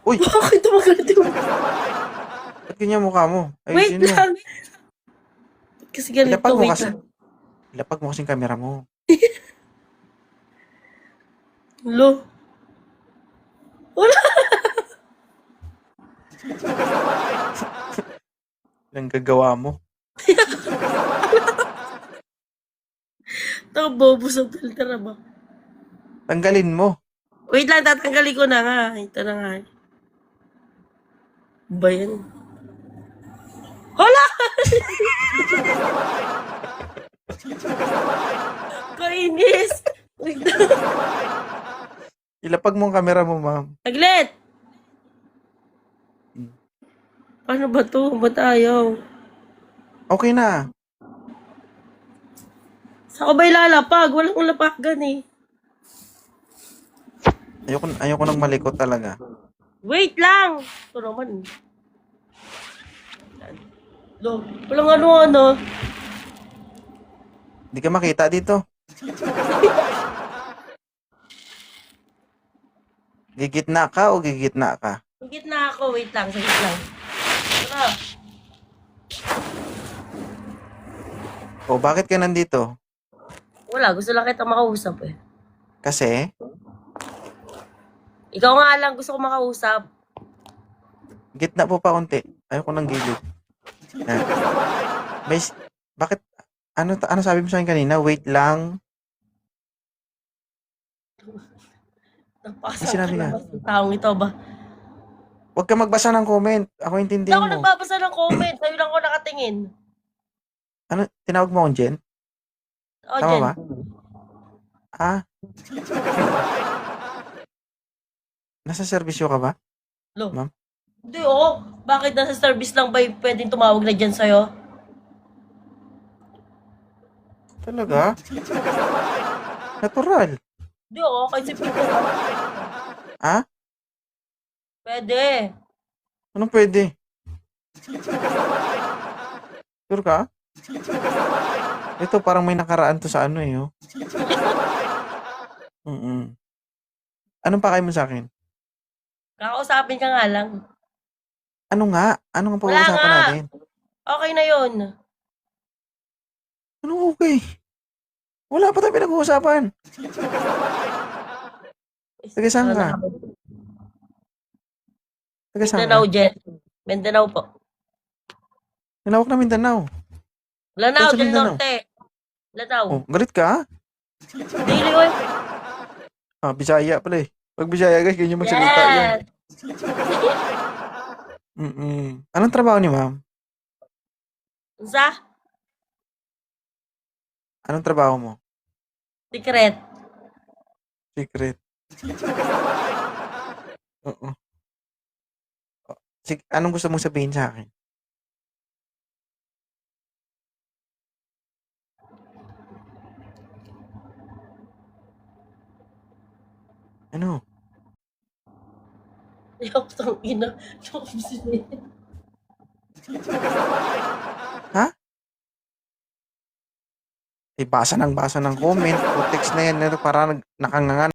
Uy! Bakit tumagalit yung... Ba't ganyan mukha mo? Wait Ayusin mo. lang. Kasi ganito, Ilapag mo wait kasi. lang. Ilapag mo kasing camera mo. Lo. Wala. Ilang gagawa mo. Ito, bobo sa filter na ba? Tanggalin mo. Wait lang, tatanggalin ko na nga. Ito na nga. Ba yan? Hala! Kainis! Wait lang. Ilapag mo ang camera mo, ma'am. Saglit! Paano ba to? Ba't ayaw? Okay na. Saan ko ba ilalapag? Walang lapagan eh. Ayoko nang malikot talaga. Wait lang! Ito naman. Lo, walang ano-ano. Hindi ka makita dito. Gigitna ka o gigitna ka? Higit na ako. Wait lang, saglit lang. Ano? O bakit ka nandito? Wala, gusto lang kita makausap eh. Kasi? Ikaw nga lang gusto ko makausap. Gitna po pa konti. Ayoko nang gilid. Yan. Bakit? Ano sabi mo sa akin kanina? Wait lang. Napasa May sinabi ka ka. naman sa taong ito ba? Huwag ka magbasa ng comment. Ako Hindi intindihin ako mo. nagbabasa ng comment. Sa'yo lang ako nakatingin. Ano? Tinawag mo akong Jen? O, Tama Jen. ba? Ah? Nasa serbisyo ka ba? Lo. Ma'am? Hindi Bakit nasa service lang ba pwedeng tumawag na dyan sa'yo? Talaga? Natural. Hindi kasi pwede. Ah? Pwede. Anong pwede? Sure ka? Ito parang may nakaraan to sa ano eh. Oh. Anong pakay mo sa akin? Kakausapin ka nga lang. Ano nga? Ano nga Wala pag-uusapan nga. natin? Okay na yun. Ano okay? Wala pa tayo pinag-uusapan. Taga saan ka? Taga saan ka? Mindanao, Jen. Mindanao po. Nilawak na Mindanao. Lanao, Saan sa Del Mindanao? Norte. Lanao. Oh, galit ka? Daily oil. Bisaya pala eh. Pag Bisaya guys, ganyan magsalita yan. Yes. Anong trabaho ni ma'am? Sa? Anong trabaho mo? Secret. Secret. Oo. Anong gusto mong sabihin sa akin? Ano? Ayaw tang ina. Ha? Basa ng comment. O text na yan. Para nakangangan.